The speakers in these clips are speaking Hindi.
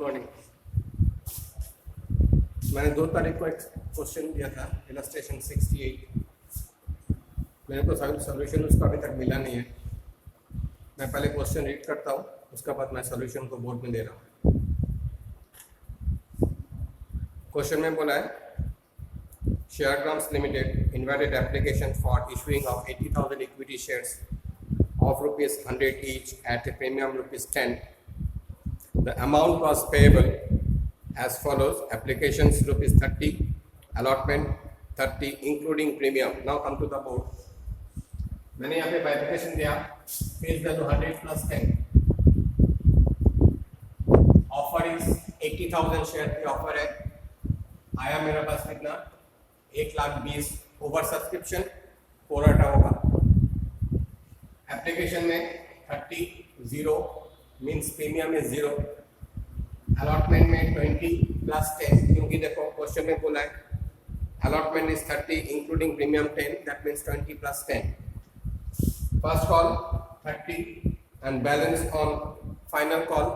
मॉर्निंग। मैंने 2 तारीख को एक क्वेश्चन दिया था, इलस्ट्रेशन 68। मेरे को सोल्यूशन उसका अभी तक मिला नहीं है। मैं पहले क्वेश्चन रीड करता हूँ, उसके बाद मैं सोल्यूशन को बोर्ड में दे रहा हूँ। क्वेश्चन में बोला है Sharecrams Limited invited application for issuing of 80,000 equity shares of rupees 100 each at a premium rupees 10. The amount was payable as follows: applications rupees 30, allotment 30 including premium. Now come to the board. मैंने यहाँ पे बाइफिकेशन दिया, face value 100 plus 10, offer is 80,000 share की ऑफर है। आया मेरे पास कितना? 1,20,000 ओवर सब्सक्रिप्शन, प्रोराटा होगा। एप्लीकेशन में 30 0 मीन्स प्रीमियम इज 0, अलॉटमेंट में 20 प्लस 10, क्योंकि देखो क्वेश्चन में बोला है allotment is 30 including premium 10, that means 20 plus 10। First call 30 and balance on final call.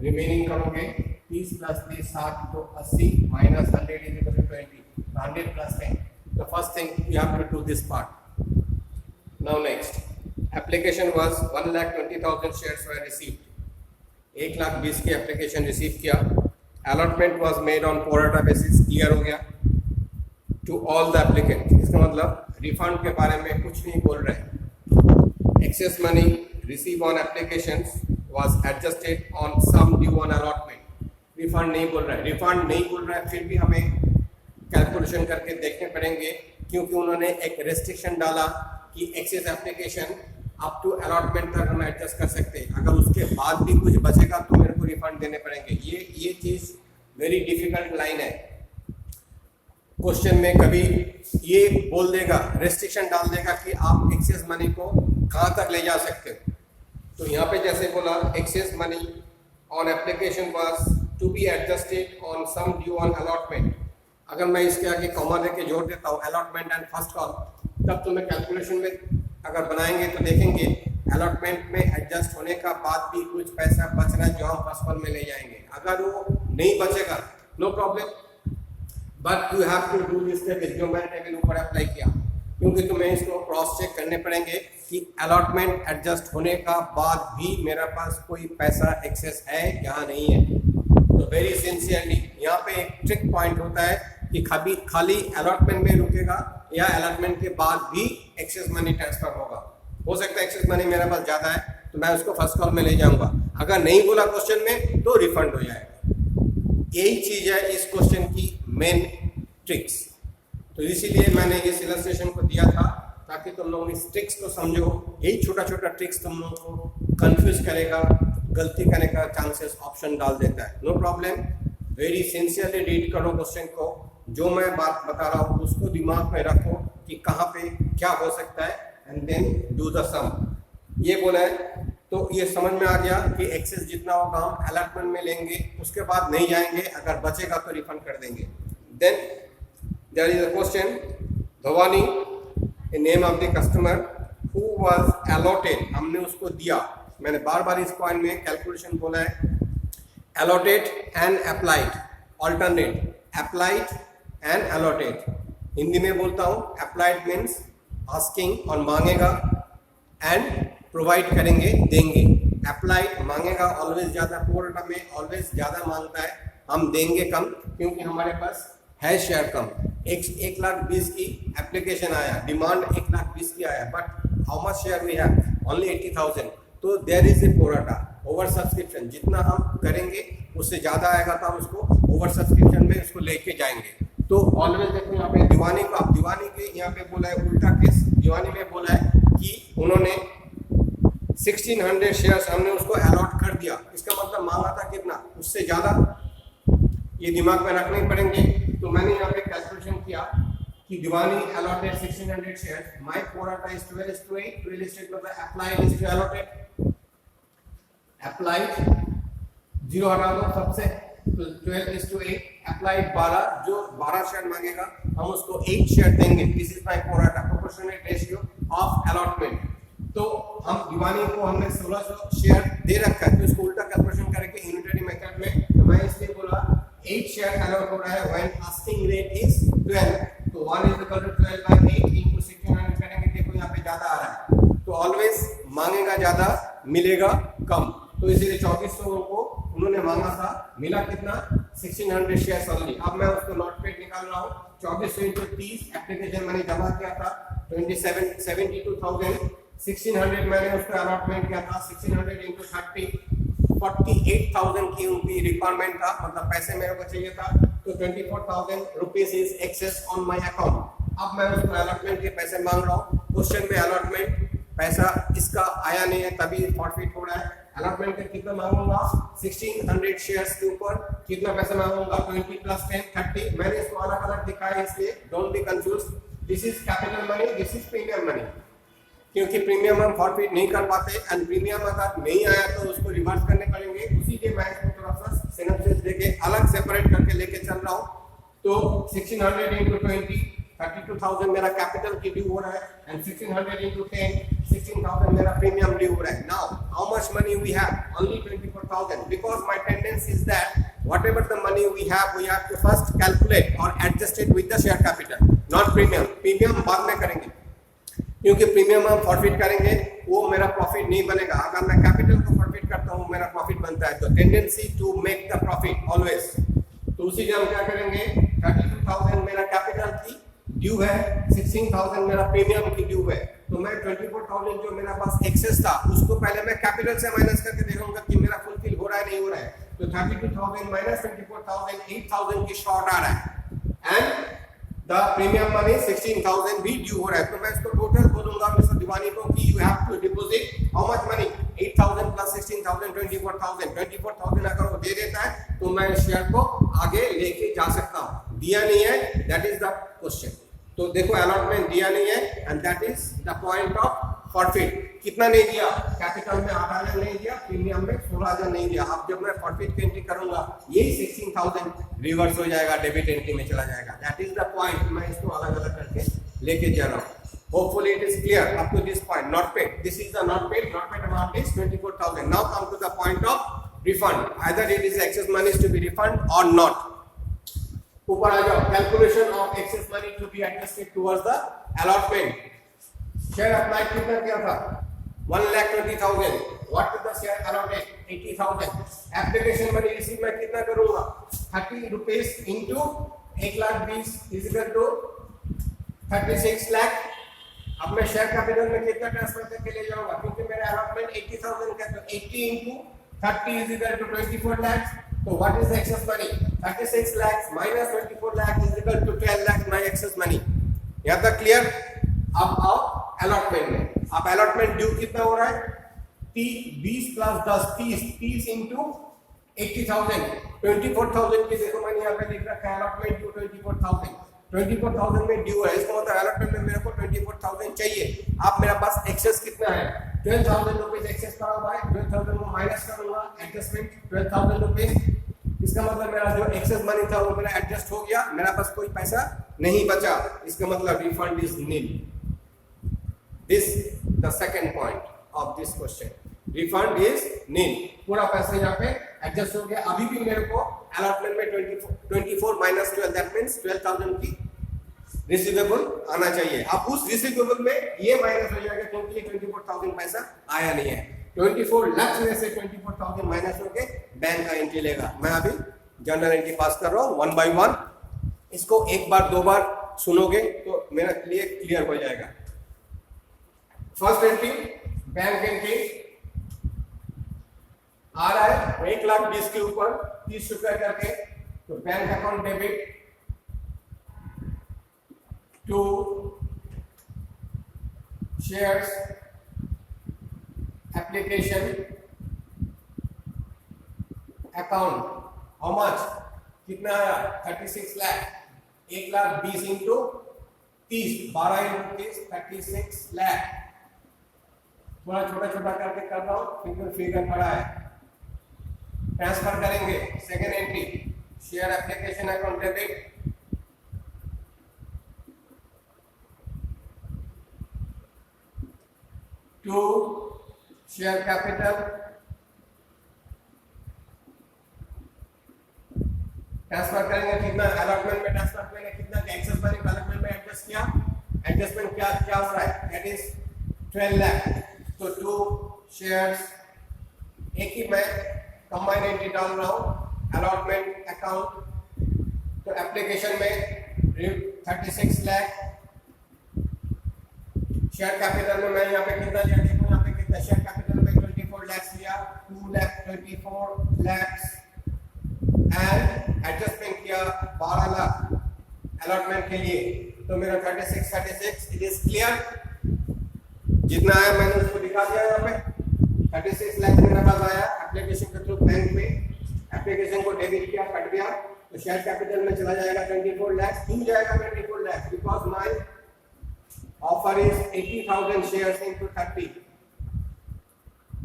Remaining करोगे 30 प्लस 30 60 तो 80 minus 100 is equal to 20, 100 plus 10. The first thing you have to do this part. Now next, application was 1,20,000 shares were received. 1,20,000 की एप्लीकेशन रिसीव किया। Allotment was made on pro rata basis, clear हो गया टू ऑल द एप्लीकेंट। इसका मतलब रिफंड के बारे में कुछ नहीं बोल रहे। Excess money receive on application was adjusted on sum due on allotment. Refund नहीं बोल रहा है, रिफंड नहीं बोल रहा है, फिर भी हमें कैलकुलेशन करके देखने पड़ेंगे, क्योंकि उन्होंने एक रेस्ट्रिक्शन डाला कि excess application up to allotment तक हम एडजस्ट कर सकते हैं। अगर उसके बाद भी कुछ बचेगा तो मेरे को रिफंड देने पड़ेंगे। ये चीज़ वेरी डिफिकल्ट लाइन है। क्वेश्चन में कभी ये बोल देगा, रेस्ट्रिक्शन डाल देगा कि आप एक्सेस मनी को कहाँ तक ले जा सकते हो। तो यहाँ पे जैसे बोला excess money on application was to be adjusted on sum due on allotment. अगर मैं इसके आगे कॉमा देके जोड़ देता हूँ अलॉटमेंट एंड फर्स्ट कॉल, तब तो मैं कैलकुलेशन में अगर बनाएंगे तो देखेंगे अलॉटमेंट में एडजस्ट होने का बाद भी कुछ पैसा बच रहा है जो हम फर्स्ट कॉल में ले जाएंगे। अगर वो नहीं बचेगा no problem, but you have to do this table जो मैंने टेबल ऊपर अप्लाई किया, क्योंकि तुम्हें इसको क्रॉस चेक करने पड़ेंगे कि अलॉटमेंट एडजस्ट होने का बाद भी मेरे पास कोई पैसा एक्सेस है या नहीं है। तो वेरी सिंसियरली यहाँ पे एक ट्रिक पॉइंट होता है कि खाली अलॉटमेंट में रुकेगा या अलॉटमेंट के बाद भी एक्सेस मनी ट्रांसफर होगा। हो सकता है एक्सेस मनी मेरे पास ज़्यादा है तो मैं उसको फर्स्ट कॉल में ले जाऊंगा, अगर नहीं बोला क्वेश्चन में तो रिफंड हो जाएगा। यही चीज़ है इस क्वेश्चन की मेन ट्रिक्स। तो इसीलिए मैंने इस इलस्ट्रेशन को दिया था ताकि तुम लोग इस ट्रिक्स को समझो। यही छोटा छोटा ट्रिक्स तुम लोग को कंफ्यूज करेगा, गलती करने का चांसेस ऑप्शन डाल देता है। No problem, very sincerely read करो क्वेश्चन को, जो मैं बात बता रहा हूँ उसको दिमाग में रखो कि कहाँ पे क्या हो सकता है, एंड देन डू द सम। ये बोला है तो ये समझ में आ गया कि एक्सेस जितना होगा हम अलॉटमेंट में लेंगे, उसके बाद नहीं जाएंगे, अगर बचेगा तो रिफंड कर देंगे। Then there is a question, Bhavani name of the customer who was allotted, हमने उसको दिया। मैंने बार बार इस पॉइंट में कैलकुलेशन बोला है, allotted and applied, alternate applied and allotted. Hindi में बोलता हूँ अप्लाइड मीन्स आस्किंग और मांगेगा, एंड प्रोवाइड करेंगे देंगे। अप्लाइड मांगेगा ऑलवेज ज़्यादा, प्रोराटा में ऑलवेज ज़्यादा मांगता है, हम देंगे कम क्योंकि हमारे पास है शेयर कम। 1,20,000 की एप्लीकेशन आया, डिमांड 1,20,000 की आया, but how much share we have? Only 80,000। तो there is a pro rata oversubscription, जितना हम करेंगे उससे ज़्यादा आएगा तो हम उसको ओवर सब्सक्रिप्शन में उसको लेके जाएंगे। तो ऑलवेज देखो यहाँ पे दीवानी को, आप दीवानी के यहाँ पे बोला है उल्टा केस। दीवानी में बोला है कि उन्होंने 1,600 शेयर्स हमने उसको अलॉट कर दिया, इसका मतलब मांगा था कितना? उससे ज़्यादा। ये दिमाग में रखने पड़ेंगे। तो मैंने यहाँ पे कैलकुलेशन किया कि दीवानी allotted 1,600 shares, my pro rata is 12:8, 12:8 मतलब applied is to allotted, applied 0 हटा दो सबसे, तो 12:8 अप्लाइड 12, जो 12 शेयर मांगेगा हम उसको 8 शेयर देंगे। This is my pro rata proportional ratio of allotment. तो हम दीवानी को हमने 1600 शेयर दे रखा है, तो इसको उल्टा कैलकुलेशन करके यूनिटरी मेथड में मैं इसलिए बोला 8 शेयर अलॉट हो रहा है व्हेन आस्किंग रेट इज 12, तो 1 = 12/8 into 1600 करेंगे, देखो यहाँ पे ज्यादा आ रहा है, तो ऑलवेज मांगेगा ज्यादा मिलेगा कम, तो इसीलिए 2400 को उन्होंने मांगा था, मिला कितना 1600 शेयर ओनली। अब मैं उसको नॉट पेड निकाल रहा हूँ, 2400 into 30 एप्लीकेशन मैंने जमा किया था 72,000, 1600 मैंने उसका अलॉटमेंट किया था, 1600 into 30 48,000 की उनकी रिक्वायरमेंट था, मतलब पैसे मेरे को चाहिए था, तो 24,000 rupees is excess on my account. अब मैं उसको अलॉटमेंट के पैसे मांग रहा हूँ, क्वेश्चन में अलॉटमेंट पैसा इसका आया नहीं है तभी फॉरफिट हो रहा है। अलॉटमेंट का कितना मांगूंगा 1600 शेयर्स के ऊपर कितना पैसा मांगूंगा 20 + 10 30, मैंने इसको अलग अलग दिखाया इसलिए don't be confuse, this is capital money, this is premium money, क्योंकि प्रीमियम हम फॉरफिट नहीं कर पाते एंड प्रीमियम अगर नहीं आया तो उसको रिवर्स करने पड़ेंगे, उसी के मैं इसको थोड़ा सा सिनॉप्सिस देके अलग सेपरेट करके लेके चल रहा हूँ। तो 1600 into 20 32,000 मेरा कैपिटल की ड्यू हो रहा है एंड 1600 into 10 16,000 मेरा प्रीमियम ड्यू हो रहा है। Now how much money we have only 24,000 because my tendency is that whatever the money we have to first calculate or adjust it with the share capital, not premium। Premium बाद में करेंगे क्योंकि प्रीमियम हम फॉरफिट करेंगे वो मेरा प्रॉफिट नहीं बनेगा, अगर मैं कैपिटल को फॉरफिट करता हूँ मेरा प्रॉफिट बनता है, तो tendency to make the profit always, तो उसी से हम क्या करेंगे 32,000 मेरा कैपिटल की ड्यू है, 16,000 मेरा प्रीमियम की ड्यू है, तो मैं 24,000 जो मेरा पास एक्सेस था उसको पहले मैं कैपिटल से माइनस करके देखूंगा कि मेरा फुलफिल हो रहा है नहीं हो रहा है, तो 32,000 माइनस 24,000 8,000 की शॉर्ट आ रहा है एंड द प्रीमियम मनी 16,000 भी ड्यू हो रहा है, तो मैं इसको टोटल बोलूंगा मिस्टर दीवानी को कि you have to deposit how much money 8,000 + 16,000 24,000 अगर वो दे देता है तो मैं शेयर को आगे लेके जा सकता हूँ, दिया नहीं है दैट इज द क्वेश्चन। तो देखो अलॉटमेंट दिया नहीं है and that is the point of forfeit. कितना नहीं दिया, कैपिटल में 8,000 नहीं दिया, प्रीमियम में 16,000 नहीं दिया। अब जब मैं फॉरफिट की एंट्री करूंगा यही 16,000 रिवर्स हो जाएगा, डेबिट एंट्री में चला जाएगा, दैट इज द पॉइंट। मैं इसको अलग अलग करके लेके जा रहा हूँ। Hopefully it is clear up to this point. Not paid. This is the not paid. Not paid amount is 24,000. Now come to the point of refund. Either it is excess money to be refunded or not. ऊपर आ जाओ, calculation of excess money to be adjusted towards the allotment. Share apply कितना किया था 1,20,000, what is the share allotted 80,000। Application money receive मैं कितना करूंगा 30 rupees into 1,20,000 is equal to 36 lakh. अब मैं शेयर कैपिटल में कितना ट्रांसफर करके ले जाऊंगा, क्योंकि मेरा अलॉटमेंट 80,000 का, तो 80 into 30 is equal to 24 lakhs। तो what is the excess money 36 lakhs minus 24 lakhs is equal to 12 lakhs my excess money। यहाँ तक क्लियर। अब आओ अलॉटमेंट में। अब अलॉटमेंट ड्यू कितना हो रहा है 20 + 10 30 into 80,000 24,000 की देखो मैंने यहाँ पे लिख रखा है अलॉटमेंट ड्यू 24,000 में ड्यू है, इसका मतलब अलॉटमेंट में मेरे को 24,000 चाहिए। अब मेरे पास एक्सेस कितना है 12,000 रुपीज एक्सेस पड़ा हुआ है, 12,000 को माइनस करूंगा एडजस्टमेंट 12,000 रुपीज, इसका मतलब मेरा जो एक्सेस मनी था वो मेरा एडजस्ट हो गया, मेरा पास कोई पैसा नहीं बचा, इसका मतलब refund is nil. This the second point of this question, refund is nil, पूरा पैसा यहाँ पे एडजस्ट हो गया। अभी भी मेरे को अलॉटमेंट में 24 - 12 दैट मींस 12,000 की रिसीवेबल आना चाहिए। अब उस रिसीवेबल में ये माइनस हो जाएगा क्योंकि ये 24,000 पैसा आया नहीं है। 24 लाख में से 24,000 माइनस होके बैंक का एंट्री लेगा। मैं अभी जनरल एंट्री पास कर रहा हूँ 1 by 1, इसको एक बार दो बार सुनोगे तो मेरा क्लियर हो जाएगा। फर्स्ट एंट्री बैंक एंट्री आ रहा है 1,20,000 के ऊपर 30 रुपए करके, तो bank account debit to shares application account how much कितना आया 36 लाख, 1,20,000 into 30 12 into 30 36 लाख। थोड़ा छोटा करके कर रहा हूँ, फिगर बड़ा है। ट्रांसफर करेंगे second entry share application account debit to share capital transfer करेंगे कितना, अलॉटमेंट में ट्रांसफर मैंने कितना किया, एक्सेस मनी अलॉटमेंट में एडजस्ट किया, एडजस्टमेंट क्या क्या हो रहा है, दैट इज 12 लाख। तो 2 शेयर्स एक ही मैं कंबाइन एंट्री डाल रहा हूँ अलॉटमेंट अकाउंट। तो एप्लीकेशन में 36 लाख, शेयर कैपिटल में मैं यहाँ पे कितना लिया, देखो यहाँ पे कितना शेयर कैपिटल में 24 लाख लिया, 2 लाख 24 लाख एंड एडजस्टमेंट किया 12 लाख अलॉटमेंट के लिए। तो मेरा 36 इट इज क्लियर, जितना आया मैंने उसको दिखा दिया यहाँ पे। 36 लाख मेरे पास आया एप्लीकेशन के थ्रू बैंक में, एप्लीकेशन को डेबिट किया, कट गया, तो शेयर कैपिटल में चला जाएगा 24 लाख। क्यों जाएगा 24 lakh, because my offer is 80,000 shares into 30।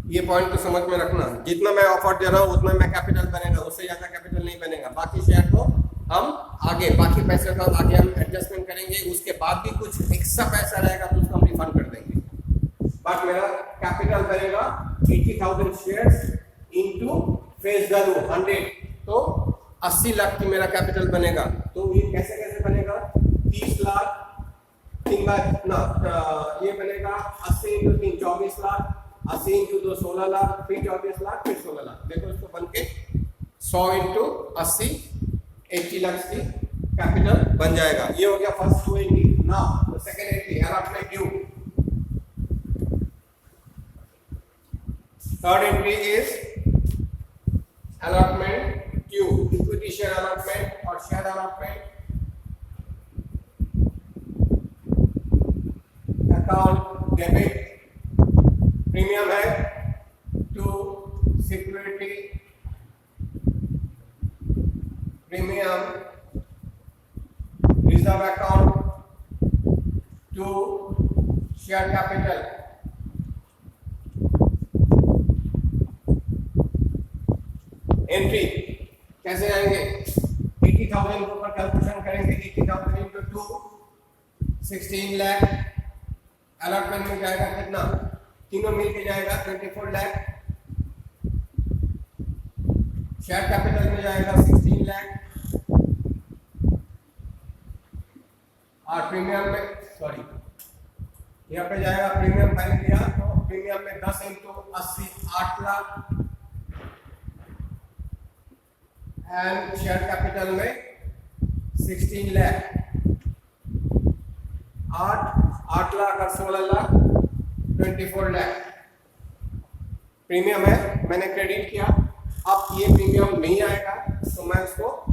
ये पॉइंट तो समझ में रखना, जितना मैं ऑफर दे रहा हूँ उतना मैं कैपिटल बनेगा, उससे ज्यादा कैपिटल नहीं बनेगा। बाकी शेयर को हम आगे, बाकी पैसे का आगे हम एडजस्टमेंट करेंगे, उसके बाद भी कुछ एक्स्ट्रा पैसा रहेगा तो उसको हम रिफंड कर देंगे। बट मेरा कैपिटल बनेगा 80,000 शेयर्स इनटू फेस वैल्यू 100, तो 80 लाख की मेरा कैपिटल बनेगा। तो ये कैसे कैसे बनेगा, 30 लाख 3 बार ना, ये बनेगा 80 इंटू 3 24 लाख, 80 इंटू 2 16 लाख, फिर 24 लाख, फिर 16 लाख। देखो इसको बन के 100 इंटू 80 80 लाख की कैपिटल बन जाएगा। ये हो गया first 2 entry. Now second entry allotment due. Third entry is allotment due, equity share allotment और share allotment account debit. Premium है to security premium, reserve account to share capital. Entry कैसे आएंगे, 80,000 के ऊपर कैलकुलेशन करेंगे, 80,000 इंटू 2 16 लाख, अलॉटमेंट में जाएगा कितना, तीनों मिलके जाएगा 24 लाख, शेयर कैपिटल में जाएगा 16 लाख, और प्रीमियम में सॉरी यहाँ पे जाएगा प्रीमियम पहले लिया, तो प्रीमियम में 10 into 80 8 lakh, and share capital में 16 लाख, 8 लाख और 16 लाख 24 लाख प्रीमियम है, मैंने क्रेडिट किया। अब ये प्रीमियम नहीं आएगा तो मैं इसको,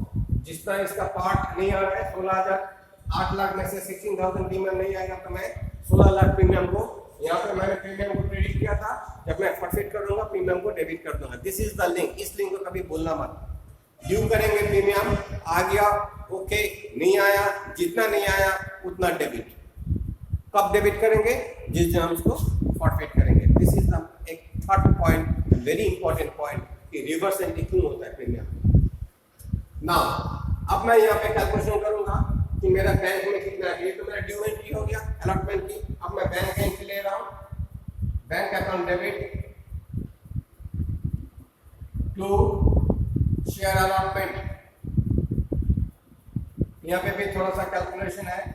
जितना इसका पार्ट नहीं आ रहा है 16,000, 8 लाख में से 16,000 प्रीमियम नहीं आएगा तो मैं 16 लाख प्रीमियम को, यहाँ पे मैंने प्रीमियम को क्रेडिट किया था, जब मैं फॉरफिट कर दूंगा प्रीमियम को डेबिट कर दूंगा। दिस इज द लिंक, इस लिंक को कभी भूलना मत। ड्यू करेंगे, प्रीमियम आ गया ओके, नहीं आया, जितना नहीं आया उतना डेबिट। कब डेबिट करेंगे, जिस दिन हम उसको फॉरफिट करेंगे। दिस इज द एक third point, very important point कि रिवर्स एंट्री क्यों होता है प्रीमियम। नाउ अब मैं यहाँ पे कैलकुलेशन करूंगा कि मेरा बैंक में कितना है। ये तो मेरा ड्यू एंट्री हो गया अलॉटमेंट की। अब मैं बैंक एंट्री ले रहा हूँ, bank account debit to share allotment. यहाँ पे भी थोड़ा सा कैलकुलेशन है,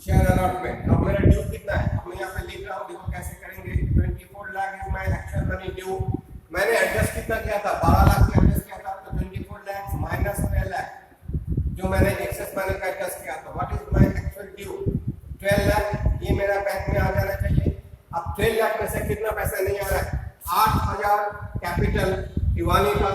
शेयर अलॉटमेंट। अब मेरा ड्यू कितना है, अब मैं यहाँ पे लिख रहा हूँ, देखो कैसे करेंगे। 24 lakh is my actual money due. मैंने एडजस्ट कितना किया था, 12 लाख का एडजस्ट किया था, तो 24 लाख माइनस 12 लाख जो मैंने एक्सेस मनी का एडजस्ट किया था। What is my actual due, 12 lakh. ये मेरा बैंक में आ जाना चाहिए। अब 12 लाख में से कितना पैसा नहीं आ रहा है, 8,000 कैपिटल दिवानी का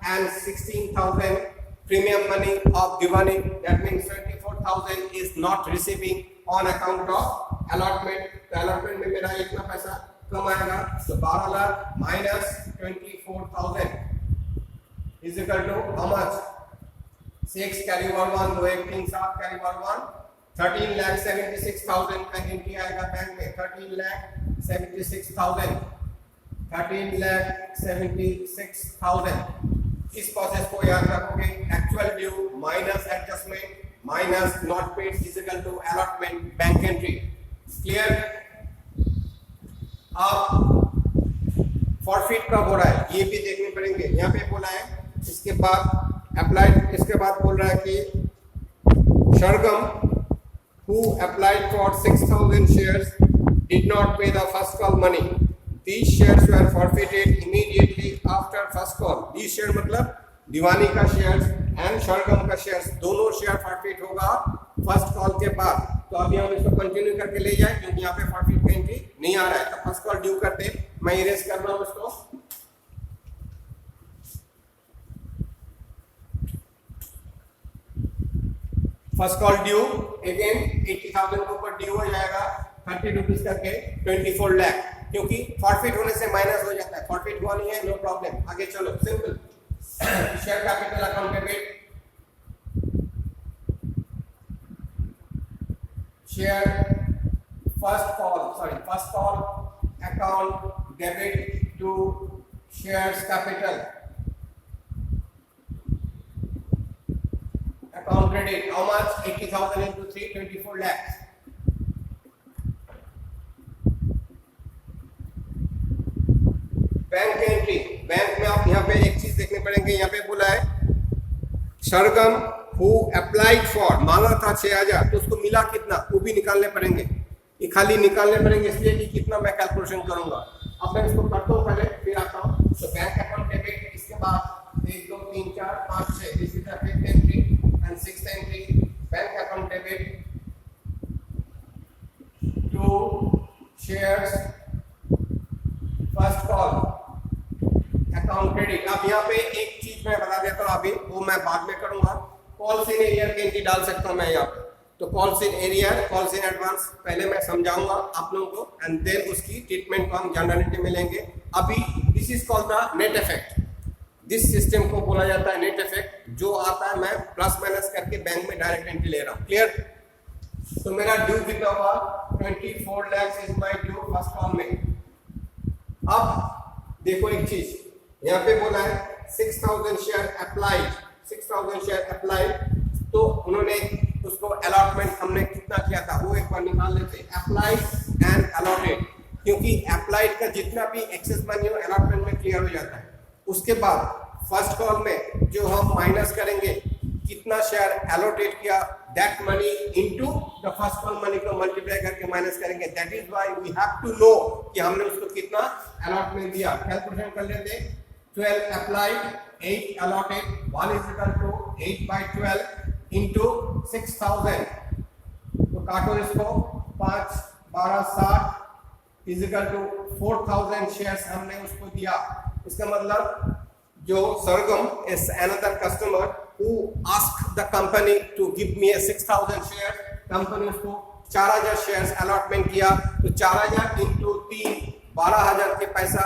and 16,000 premium money of Diwani. That means 24,000 is not receiving on account of allotment. तो allotment में मेरा इतना पैसा कम आएगा, तो 12 lakh minus 24,000 is equal to how much? 6 carry forward 1, 2 1 3 7 carry forward 1, 13,76,000 का एंट्री आएगा बैंक में। 13,76,000 13,76,000। इस प्रोसेस को याद रखोगे, actual due minus adjustment minus not paid is equal to allotment bank entry. Clear. अब फॉरफिट कब हो रहा है ये भी देखने पड़ेंगे। यहाँ पे बोला है इसके बाद अप्लाइड, इसके बाद बोल रहा है कि Shargam, who applied for 6,000 shares, did not pay the first call money. These shares were forfeited immediately after first call. These shares मतलब दीवानी का शेयर्स एंड शरगम का शेयर्स, दोनों शेयर फॉरफिट होगा फर्स्ट कॉल के बाद। तो अभी हम इसको कंटिन्यू करके ले जाए क्योंकि यहाँ पे फॉरफिट का एंट्री नहीं आ रहा है। तो फर्स्ट कॉल ड्यू करते, मैं इरेज कर रहा हूँ इसको। फर्स्ट कॉल ड्यू अगेन 80,000 के ऊपर ड्यू हो जाएगा 30 रुपीज करके 24 लाख, क्योंकि फॉरफिट होने से माइनस हो जाता है। फॉरफिट हुआ नहीं है, नो प्रॉब्लम, आगे चलो, simple. Share capital account debit, share first call account debit to shares capital account credit, how much? 80,000 into 3, 24 lakhs. Bank entry, bank में आप यहाँ पे एक चीज देखने पड़ेंगे, यहाँ पे बोला है सरगम हु अप्लाइड फॉर, मांगा था 6,000, तो उसको मिला कितना वो भी निकालने पड़ेंगे। ये खाली निकालने पड़ेंगे इसलिए कि कितना मैं कैलकुलेशन करूंगा। अब मैं इसको करता हूँ पहले, फिर आता हूँ। तो बैंक अकाउंट डेबिट, इसके बाद 1 2 3 4 5 6, this is the fifth entry and sixth entry, bank account debit to shares first call account credit। अब यहाँ पे एक चीज मैं बता देता हूँ अभी, वो मैं बाद में करूंगा। कॉल्स इन एरियर की एंट्री डाल सकता हूँ मैं यहाँ पे। तो calls in arrear, calls in advance पहले मैं समझाऊंगा आप लोगों को एंड देन उसकी ट्रीटमेंट को हम जनरलिटी में लेंगे। अभी this is called the net effect. जिस सिस्टम को बोला जाता है नेट इफेक्ट, जो आता है मैं प्लस माइनस करके बैंक में डायरेक्ट एंट्री ले रहा हूँ। क्लियर? तो मेरा ड्यू कितना हुआ? 24 lakh is my due first call में। अब देखो एक चीज, यहाँ पे बोला है 6,000 शेयर अप्लाइड, 6,000 शेयर अप्लाइड, तो उन्होंने उसको अलॉटमेंट हमने कितना किया था वो एक बार निकाल लेते। अप्लाइड एंड अलॉटेड, क्योंकि अप्लाइड का जितना भी एक्सेस मनी हो अलॉटमेंट में क्लियर हो जाता है। उसके बाद फर्स्ट कॉल में जो हम माइनस करेंगे कितना शेयर एलोटेट किया, that money into the first call money को मल्टीप्लाई करके माइनस करेंगे। That is why we have to know कि हमने उसको कितना अलॉटमेंट दिया। कैलकुलेशन कर लेते। 12 applied, 8 allotted, 1 is equal to 8/12 into 6,000। तो काटो इसको, 5 12 60 इज इक्वल टू 4,000 शेयर्स हमने उसको दिया। इसका मतलब जो सरगम is another customer who asked the company to give me a 6,000 shares, company उसको 4,000 शेयर्स अलॉटमेंट किया। तो 4,000 इंटू 3, 12,000 के पैसा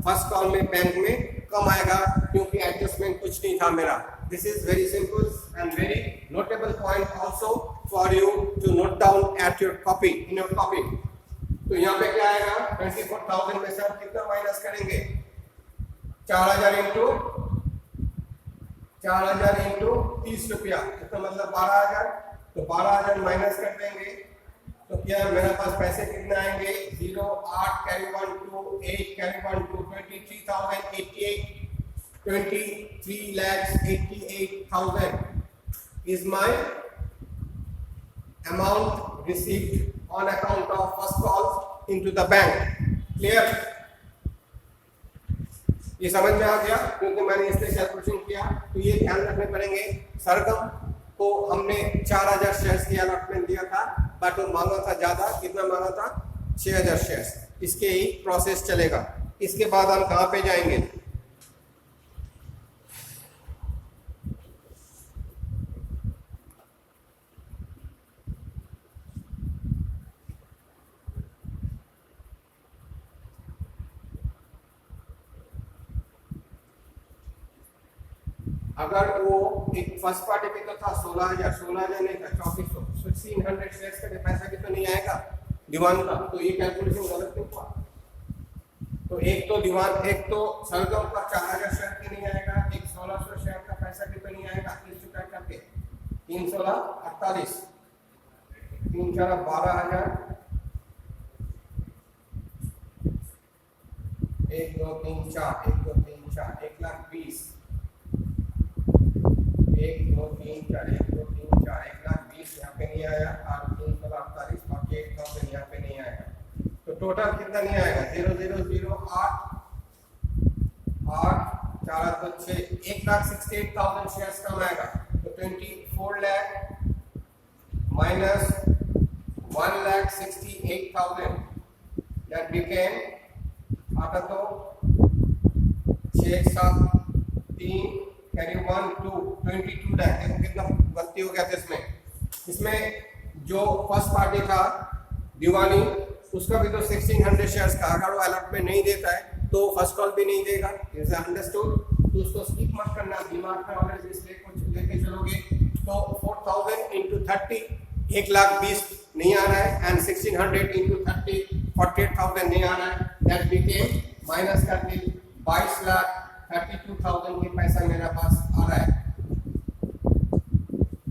फर्स्ट कॉल में बैंक में कम आएगा, क्योंकि एडजस्टमेंट कुछ नहीं था मेरा। This is very simple and very notable point also for you to note down at your copy, in your copy. तो यहाँ पे क्या आएगा? 24,000 में से हम कितना माइनस करेंगे? 4,000 इंटू 30 रुपया, इसका मतलब 12,000। तो 12,000 माइनस कर देंगे तो क्या मेरे पास पैसे कितने आएंगे? 0 8 carry 1 2 8 carry 1 2 23,088 23,88,000 is my amount received on account of first call into the bank. Clear? ये समझ में आ गया? क्योंकि मैंने इससे कैलकुलेशन किया। तो ये ध्यान रखने पड़ेंगे, सरगम को हमने 4,000 शेयर्स की अलॉटमेंट दिया था, बट वो मांगा था ज्यादा। कितना मांगा था? 6,000 शेयर्स। इसके ही प्रोसेस चलेगा। इसके बाद हम कहाँ पे जाएंगे? अगर वो एक फर्स्ट पार्टी पे तो था 16,000 नहीं था 3400, 1600 शेयर्स का पैसा भी तो नहीं आएगा दीवान का। तो ये कैलकुलेशन गलत नहीं हुआ। तो एक तो दीवान, एक तो सरगम का 4,000 शेयर की नहीं आएगा, एक 1600 शेयर का पैसा भी तो नहीं आएगा। 30 रुपया करके 3 16 48, 3 4 12,000, 1 2 3 4 1 2 3 4 1,20,000 1 2 3 4 1 2 3 4 1,20,000 यहाँ पे नहीं आया और 348 48,000 यहाँ पे नहीं आएगा। तो टोटल कितना नहीं आएगा 0008 8 4 तो 6 1,68,000 शेयर्स कम आएगा। तो 24 लाख माइनस 1,68,000 that became आता तो 6 7 3 कैरी 1 2 22 लाख। देखो कितना गलती हो गया था इसमें जो फर्स्ट पार्टी था दीवानी उसका भी तो 1600 शेयर्स का, अगर वो अलॉटमेंट नहीं देता है तो फर्स्ट कॉल भी नहीं देगा। Is understood? तो उसको स्किप मत करना, दिमाग में ऑलरेडी इसलिए कुछ लेके चलोगे। तो 4000 into 30 1,20,000 नहीं आ रहा है एंड 1600 into 30 48,000 नहीं आ रहा है। दैट बिकेम माइनस करके 22,32,000 ये पैसा मेरे पास आ रहा है।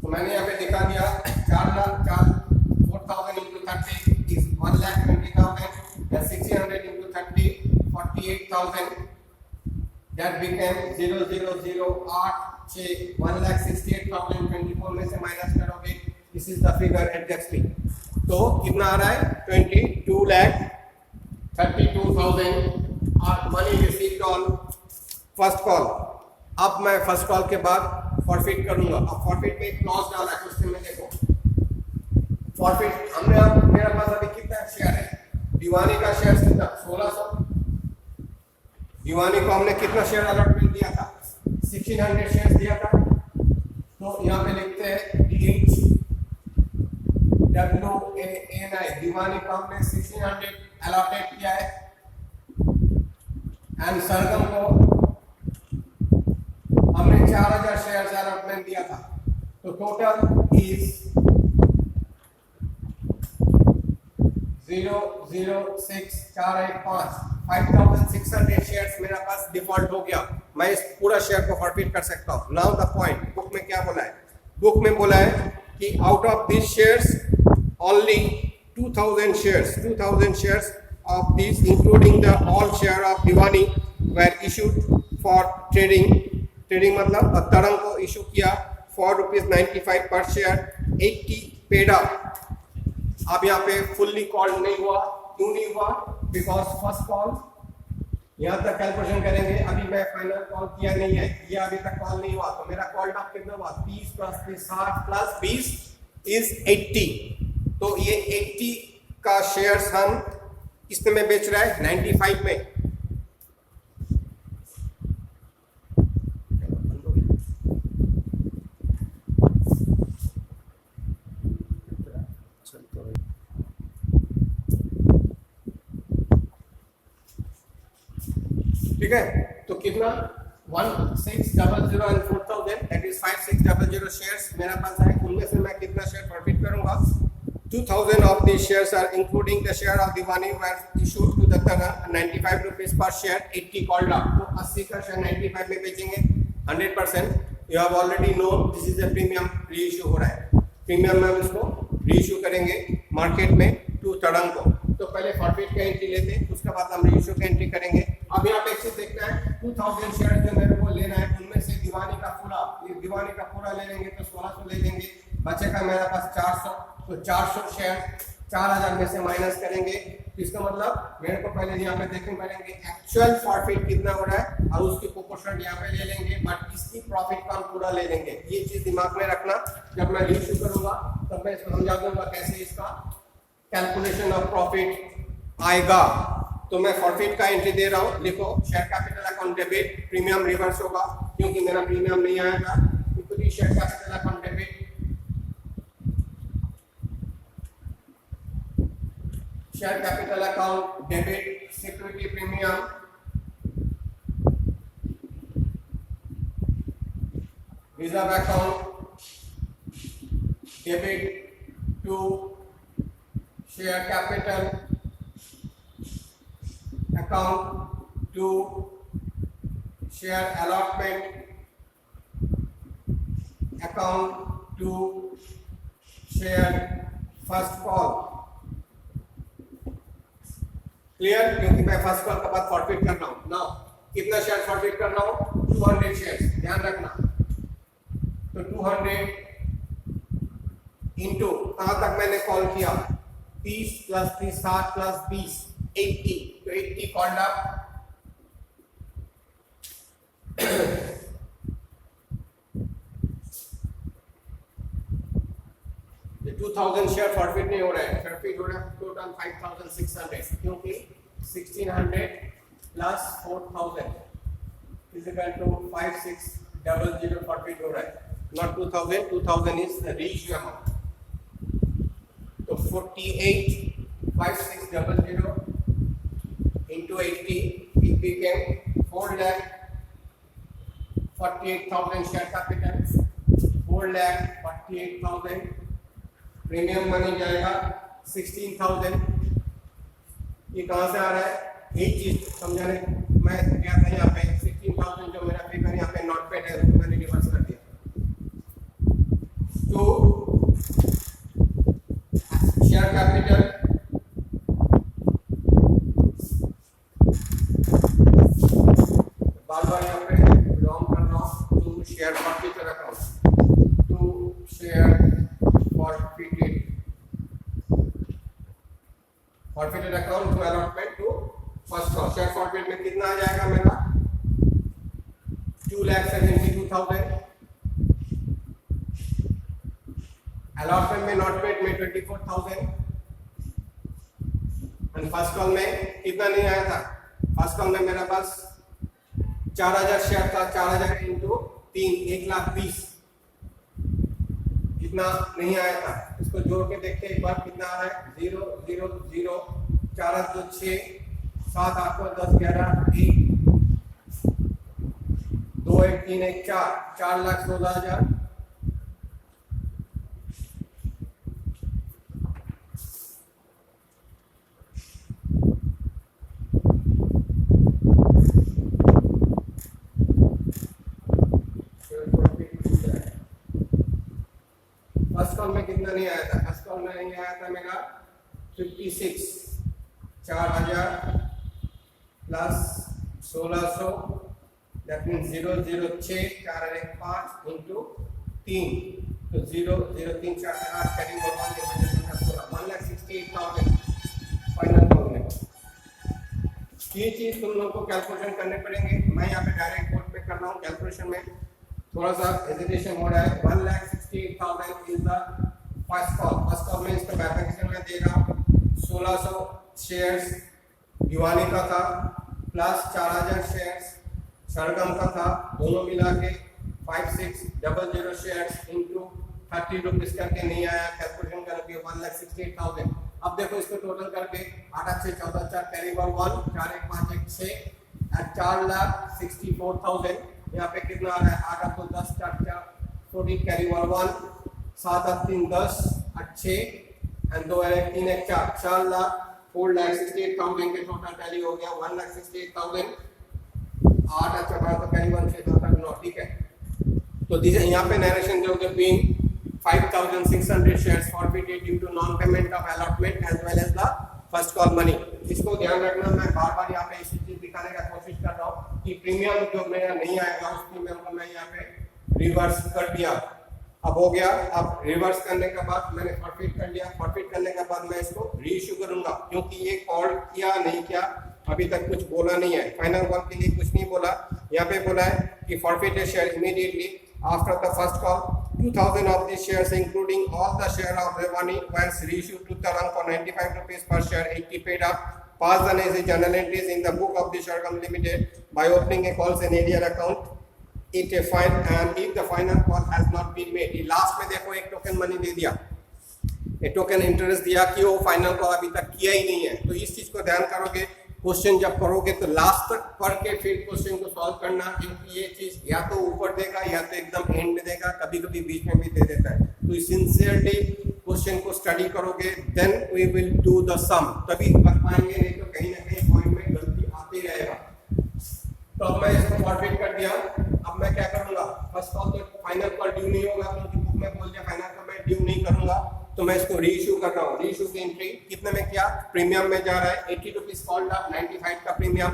तो मैंने यहाँ पे दिखा दिया 4,04,000 into 30 is 1,20,000 and 1600 into 30 48,000 that became 0008 1,68,000 24 में से माइनस करोगे this is the figure exactly. तो कितना आ रहा है 22,32,000 और money received on first call. अब मैं फर्स्ट कॉल के बाद फॉरफिट करूंगा। अब फॉरफिट में एक क्लॉज डाला है क्वेश्चन में, देखो फॉरफिट हमने अब मेरे पास अभी कितना शेयर है दीवानी का शेयर कितना 1600। दीवानी को हमने कितना शेयर अलॉटमेंट दिया था 1600 शेयर दिया था। तो यहाँ पे लिखते हैं DHWANI दीवानी को हमने 1600 अलॉटेड किया है एंड सरगम को हमने 4000 शेयर अलॉटमेंट दिया था। तो टोटल इज 006,485 5,600 शेयर्स मेरा पास डिफॉल्ट हो गया। मैं इस पूरा शेयर को फॉरफिट कर सकता हूँ। नाउ द पॉइंट, बुक में क्या बोला है? बुक में बोला है कि out of this shares only 2,000 shares of these including the all share of Diwani were issued for trading मतलब तरंग को इशू किया for ₹95 per share 80 paid up। अब यहाँ पे फुल्ली कॉल नहीं हुआ। क्यों नहीं हुआ? बिकॉज फर्स्ट कॉल यहाँ तक कैलकुलेशन करेंगे, अभी मैं फाइनल कॉल किया नहीं है, ये अभी तक कॉल नहीं हुआ। तो मेरा कॉल अप कितना हुआ 30 + 60 + 20 इज 80। तो ये 80 का शेयर्स हम कितने में बेच रहा है 95 में। ठीक है, तो कितना 1600 and 4000 दैट इज 5600 शेयर्स मेरा पास है। उनमें से मैं कितना शेयर प्रॉफिट करूंगा 2000 of these shares are including the share of Diwani were issued to the Tarang 95 rupees per share 80 called up। तो 80 का शेयर 95 में बेचेंगे 100%। you have already known this is a premium reissue हो रहा है। प्रीमियम में हम इसको रीइश्यू करेंगे मार्केट में टू तरंग को। तो पहले फॉरफिट का एंट्री लेते हैं, उसके बाद हम रीइश्यू का एंट्री करेंगे। अब यहाँ पे एक चीज देखना है 2000 शेयर जो मेरे को लेना है उनमें से दीवानी का पूरा ले लेंगे तो 1600 ले लेंगे, बचेगा मेरे पास 400। तो 400 शेयर 4000 में से माइनस करेंगे। तो इसका मतलब मेरे को पहले यहाँ पे देखने पड़ेंगे एक्चुअल प्रॉफिट कितना हो रहा है और उसकी प्रोपोर्शन यहाँ पे ले लेंगे, बट इसकी प्रॉफिट का हम पूरा ले लेंगे। ये चीज दिमाग में रखना, जब मैं रीइश्यू करूंगा तब मैं समझा दूंगा कैसे इसका कैलकुलेशन ऑफ प्रॉफिट आएगा। तो मैं फॉरफिट का एंट्री दे रहा हूँ, लिखो share capital account debit, premium reverse होगा क्योंकि मेरा प्रीमियम नहीं आएगा। Equity share capital account debit, share capital account debit, security premium, reserve account debit to share capital account to share allotment account to share first call. Clear? क्योंकि मैं फर्स्ट कॉल के बाद फॉरफिट कर रहा हूं। नाउ कितना शेयर फॉरफिट कर रहा हूं 200 शेयर्स, ध्यान रखना। तो 200 इंटू कहाँ तक मैंने कॉल किया 30 प्लस 30 60 प्लस 20 80 तो 80 कॉल्ड अप ये 2000 शेयर फॉरफिट नहीं हो रहा है, फॉरफिट हो रहा है टोटल 5600 क्योंकि 1600 plus 4000 is equal to 5600 forfeit हो रहा है, not 2000. 2000 is the reissue amount. So 485600 into 80 it became 4,48,000 share capital, 4,48,000 premium money जाएगा 16,000. ये कहाँ से आ रहा है? एक चीज समझाने मैं क्या था यहाँ पे 16,000 जो मेरा फिगर यहाँ पे नॉट पेड है उसको मैंने रिवर्स कर दिया. तो शेयर कैपिटल बार-बार यहाँ पे लॉन्ग कर रहा हूँ to share forfeited account, to share forfeited account to allotment to first call. Share forfeit में कितना आ जाएगा मेरा 2,72,000. अलॉटमेंट में नॉट पेड में 24,000 एंड फर्स्ट कॉल में कितना नहीं आया था. फर्स्ट कॉल में मेरा पास 4,000 शेयर था, 4,000 इंटू 3 1,20,000 इतना नहीं आया था. इसको जोड़ के देखते एक बार कितना आ रहा है 0 0 0 4 2 6 7 8 10 11 1 2 1 3 1 4 4,16,000. फर्स्ट कॉल में कितना नहीं आया था. फर्स्ट कॉल में नहीं आया था मेरा 56 4,000 प्लस 1,600 दैट मीन्स 006 4 और 1 5 इंटू 3 तो 0 0 3 4 8 कैरी फॉरवर्ड के वजह से 1,68,000 फाइनल कॉल में. ये चीज तुम लोगों को कैलकुलेशन करने पड़ेंगे. मैं यहाँ पे डायरेक्ट बोर्ड पे कर रहा हूँ. कैलकुलेशन में थोड़ा सा हेजिटेशन हो रहा है. 1,68,000 is the first call. First call में इसका बैफिकेशन में देगा 1,600 शेयर्स दीवानी का था प्लस 4,000 शेयर्स सरगम का था, दोनों मिला के 5600 शेयर्स इंटू 30 रुपीज करके नहीं आया. कैलकुलेशन करके 1,68,000. अब देखो इसको टोटल करके 8 6 14 4 कैरी फॉरवर्ड 4 1 5 1 6 एट 4,64,000. यहाँ पे कितना आ रहा है 8 8 10 4 4 14 कैरी फॉरवर्ड 7 8 3 10 8 6 एंड 2 1 3 1 4 4,68,000 के टोटल टैली हो गया 1,68,000. 8 अच्छा बड़ा तो कैरी 1 6 7 8 9 ठीक है. तो दिस यहाँ पे नरेशन जो के being 5,600 shares forfeited due to non-payment of allotment as well as the first call money. इसको ध्यान रखना. मैं बार-बार यहाँ पे इसी चीज दिखाने का कोशिश कर रहा हूँ कि प्रीमियम जो मेरा नहीं आएगा उस प्रीमियम को मैं यहाँ पे रिवर्स कर दिया. अब हो गया. अब रिवर्स करने के बाद मैंने फॉरफिट कर लिया. फॉरफिट करने के बाद मैं इसको रीइश्यू करूंगा क्योंकि ये कॉल किया नहीं किया अभी तक कुछ बोला नहीं है. फाइनल कॉल के लिए कुछ नहीं बोला. यहाँ पे बोला है कि forfeit share immediately after the first call. 2,000 of these shares including all the share of Revani once reissued to Tarang for 95 rupees per share, 80 paid up. Pass the necessary journal entries in the book of the Shargam Limited by opening a calls and ADR account. It a fine and if the final call has not been made. Last में देखो एक टोकन मनी दे दिया, एक टोकन इंटरेस्ट दिया कि वो फाइनल कॉल अभी तक किया ही नहीं है. तो इस चीज को ध्यान करोगे. क्वेश्चन जब करोगे तो लास्ट तक पढ़ के फिर क्वेश्चन को सॉल्व करना क्योंकि ये चीज या तो ऊपर देगा या तो एकदम एंड में देगा, कभी कभी बीच में भी दे देता है. तो सिंसियरली क्वेश्चन को स्टडी करोगे then we will do the sum, तभी कर पाएंगे. नहीं तो कहीं ना कहीं पॉइंट में गलती आती रहेगा. तो अब मैं इसको फॉरफिट कर दिया. अब मैं क्या करूंगा, फर्स्ट कॉल तो फाइनल कॉल ड्यू नहीं होगा क्योंकि बुक में बोल दिया फाइनल कॉल मैं ड्यू नहीं करूंगा. तो मैं इसको रीइश्यू कर रहा हूँ. रीइश्यू की एंट्री कितने में किया, प्रीमियम में जा रहा है 80 रुपीज कॉल्ड अप 95 का प्रीमियम.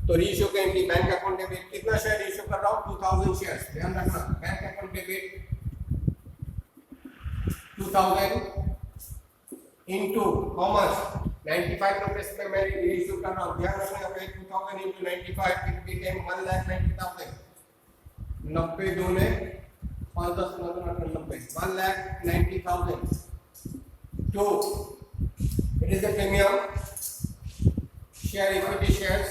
तो रीइश्यू की एंट्री बैंक अकाउंट डेबिट कितना शेयर रीइश्यू कर रहा हूँ 2,000 शेयर्स. ध्यान रखना bank account debit 2000 into how much 95 rupees में मैं इशू कर रहा हूँ, ध्यान रखना भाई 2000 into 95 it became 1,90,000, 90 दूने 5,10,90 1,90,000. 2 it is a premium share equity shares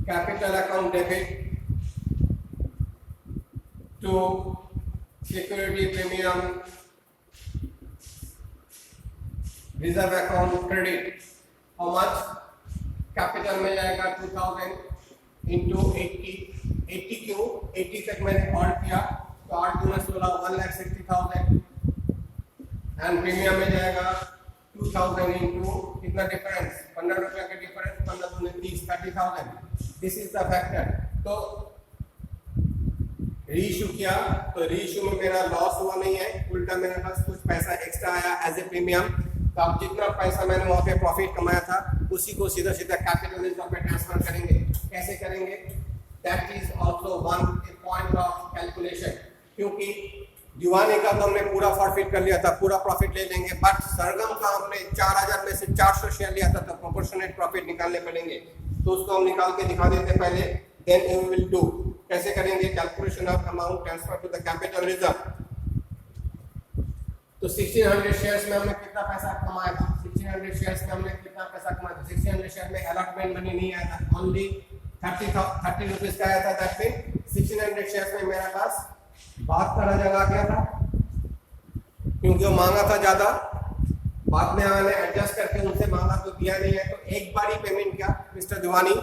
capital account debit to security premium reserve account credit. How much? capital में जाएगा 2000 into 80 क्यों 80 तक मैंने ऐड किया तो 8 दूना 16 1,60,000 एंड प्रीमियम में जाएगा 2000 into कितना डिफरेंस 15 रुपया का difference 15 दूने 30 30,000. This is the factor. तो रीइश्यू किया तो रीइश्यू में मेरा लॉस हुआ नहीं है, उल्टा मेरे पास कुछ पैसा एक्स्ट्रा आया एज ए प्रीमियम. तो अब जितना पैसा मैंने वहाँ पे प्रॉफिट कमाया था उसी को सीधा सीधा कैपिटल रिजर्व में ट्रांसफर करेंगे. कैसे करेंगे? That is also one point of calculation. क्योंकि दीवानी का तो हमने पूरा फॉरफिट कर लिया था, पूरा प्रॉफिट ले लेंगे, बट सरगम का हमने 4000 में से 400 शेयर लिया था तो प्रोपोर्शनेट प्रॉफिट निकालने पड़ेंगे. तो उसको हम निकाल के दिखा देते पहले, देन वी विल डू. कैसे करेंगे? Calculation of amount transfer to the capital reserve. तो 1600 शेयर्स में हमने कितना पैसा कमाया था? 1600 शेयर्स में हमने कितना पैसा कमाया था? 1600 शेयर में अलॉटमेंट मनी नहीं आया था, ओनली 30 रुपीस का आया था. दैट मीन 1600 शेयर्स में मेरे पास 72,000 आ गया था क्योंकि वो मांगा था ज्यादा. बाद में मैंने एडजस्ट करके उनसे मांगा तो दिया नहीं है, तो एक बार ही पेमेंट किया. मिस्टर दीवानी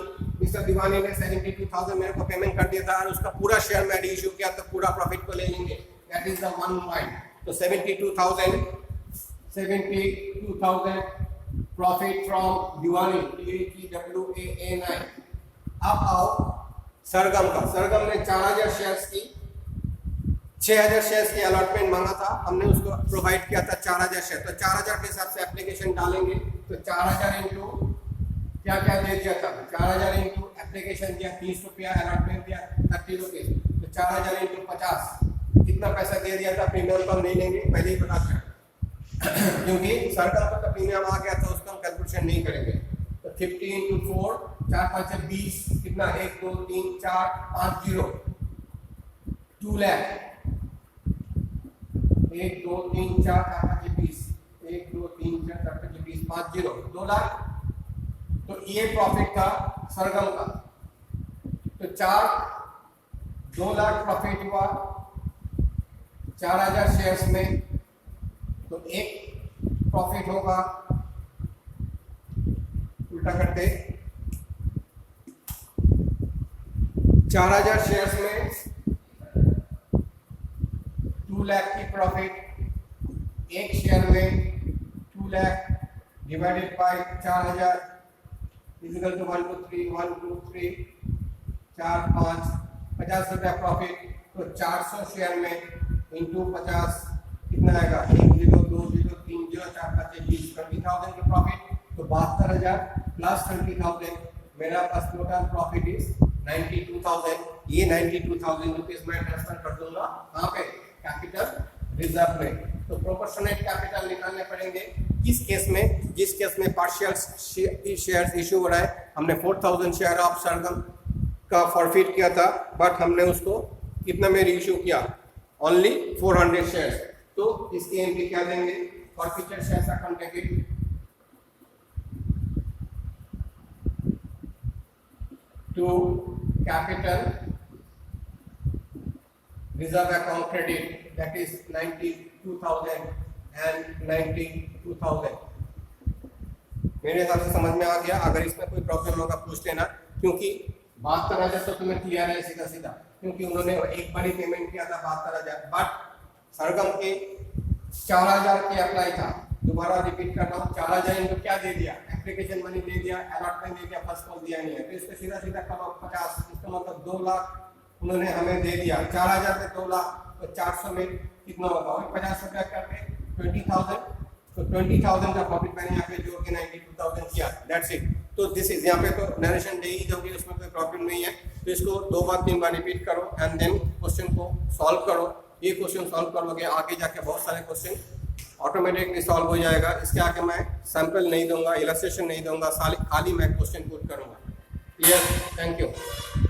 ने 72,000 मेरे को पेमेंट कर दिया था और उसका पूरा शेयर मैं इशू किया तो पूरा प्रॉफिट को ले लेंगे. That is the one point. तो 72,000 प्रॉफिट फ्रॉम दीवानी TWAA9. अब आओ सरगम का. सरगम ने 4000 शेयर्स की 6000 शेयर्स की अलॉटमेंट मांगा था, हमने उसको प्रोवाइड किया था 4000 शेयर. तो 4000 के हिसाब से एप्लीकेशन डालेंगे तो 4000 इंटू क्या क्या दे दिया था? 4000 इंटू एप्लीकेशन दिया 30 रुपया, अलॉटमेंट दिया 30 रुपीज, तो 4000 इंटू 50 कितना पैसा दे दिया था? प्रीमियम तो हम नहीं लेंगे, पहले ही बता दें क्योंकि सरकार का तो प्रीमियम आ गया था, उसका हम कैलकुलेशन नहीं करेंगे. तो 50 इंटू 4 4 5 20 कितना 1 2 3 4 5 0 2 लाख 1 2 3 4 5 20 1 2 3 4 5 20 5 0 2 लाख. तो ये प्रॉफिट था सरगम का. तो 2 लाख प्रॉफिट हुआ 4000 शेयर्स में. तो एक प्रॉफिट होगा, उल्टा करते 4000 शेयर्स में 2 लाख की प्रॉफिट, एक शेयर में 2 lakh divided by 4000 equal to 1 2 3 1 2 3 4 5 50 रुपया प्रॉफिट. तो 400 शेयर में इंटू 50 कितना आएगा? 1 0 2 0 3 0 4 5 20 20,000 का प्रॉफिट. तो 72,000 प्लस 20,000 मेरा पास टोटल प्रॉफिट इज 92,000. ये 92,000 रुपीस मैं ट्रांसफर कर दूंगा कहाँ पे? कैपिटल रिजर्व में. तो प्रोपोर्शनेट कैपिटल निकालने पड़ेंगे किस केस में? जिस केस में पार्शियल शेयर्स इशू हो रहा है. हमने 4,000 शेयर ऑफ सरगम का फॉरफिट किया था, बट हमने उसको कितना में रीइश्यू किया? Only 400 shares. तो इसकी एंट्री क्या देंगे? Forfeited shares account debit to capital reserve account credit, that is 92,000 and 92,000. मेरे हिसाब से समझ में आ गया. अगर इसमें कोई प्रॉब्लम होगा पूछ लेना, क्योंकि 72,000 तो तुम्हें क्लियर है सीधा सीधा, क्योंकि उन्होंने एक बार ही पेमेंट किया था 72,000. बट सरगम के 4000 के अप्लाई था. दोबारा रिपीट कर रहा हूँ, 4000 इनको क्या दे दिया? एप्लीकेशन मनी दे दिया, अलॉटमेंट दे दिया, फर्स्ट कॉल दिया नहीं है. तो इसको सीधा सीधा करो 50, इसका मतलब 2 लाख उन्होंने हमें दे दिया. 4000 में 2 लाख, तो 400 में कितना होगा? 50 रुपया करके 20,000. तो 20,000 का प्रॉफिट मैंने यहाँ पे जोड़ के 92,000 किया. That's it. तो दिस इज, यहाँ पे तो नरेशन दे ही दोगे, उसमें कोई प्रॉब्लम नहीं है. तो इसको 2 बार 3 बार रिपीट करो एंड देन क्वेश्चन को सॉल्व करो. ये क्वेश्चन सॉल्व करोगे, आगे जाके बहुत सारे क्वेश्चन ऑटोमेटिकली सॉल्व हो जाएगा। इसके आगे मैं सैंपल नहीं दूंगा, इलस्ट्रेशन नहीं दूंगा, खाली मैं क्वेश्चन पुट करूंगा। क्लियर? Thank you.